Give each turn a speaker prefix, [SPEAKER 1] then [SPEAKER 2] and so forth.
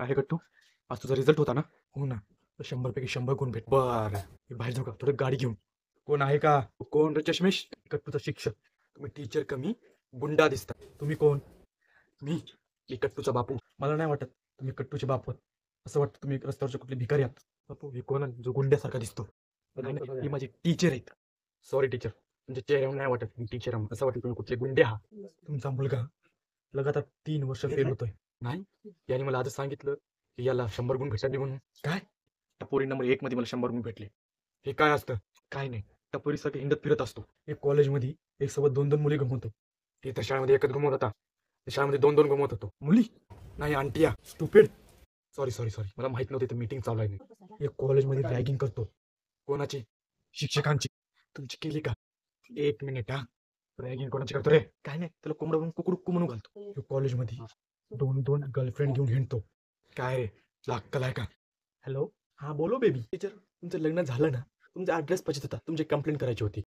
[SPEAKER 1] काय कट्टू आज तुझा रिझल्ट होता ना? हो ना. 100 पैकी 100 गुण भेट. बरं मी बाहेर जाऊ का थोडं गाडी घेऊन? कोण आहे का? कोण रे चष्मेश? कट्टूचा शिक्षक. तुम्ही टीचर कमी गुंडा दिसता. तुम्ही कोण? मी मी कट्टूचा बापू. मला नाही वाटत तुम्ही कट्टूचे बाप आहात. असं वाटतं तुम्ही रस्त्यावरचे कुठले भिकारी आहात. बापू हे कोण आहे जो गुंड्यासारखा दिसतो? नाही नाही, ही माझी टीचर आहेत. सॉरी टीचर, तुमच्या चेहऱ्यावर नाही वाटत मी टीचर आहे. असं वाटतं तुम्ही कुठले गुंडे आहात. तुमचा मुलगा लगातार 3 वर्ष फेल होतोय. नाही, याने मला आजच सांगितलं की याला 100 गुण भेटले म्हणून. काय? टपोरी नंबर 1 मध्ये मला 100 गुण भेटले. हे काय असतं? काय नाही, टपोरीसारखं हिंडत फिरत असतो. एक कॉलेजमध्ये एक सोबत 2-2 मुली गमवतो. ते तर शाळेमध्ये एकच गमवत होता. त्या शाळेमध्ये 2-2 गमवत होतो. मुली नाही आंटिया स्टुपिड. सॉरी सॉरी सॉरी, मला माहित नव्हते मीटिंग चालू आहे. एक कॉलेजमध्ये रॅगिंग करतो. कोणाची? शिक्षकांची. तुमची केली का? 1 मिनिट हा. रॅगिंग कोणाची करतो रे? काय नाही, त्याला कोंबडा म्हणून कुकडू म्हणून घालतो. कॉलेजमध्ये 2-2 गर्लफ्रेंड घेऊन हिंडतो. काय रे, तुला अक्कल आहे का? हॅलो, हा बोलो बेबी. टीचर तुमचं लग्न झालं ना? तुमचा ॲड्रेस पाहिजे होता, तुमची कंप्लेंट करायची होती.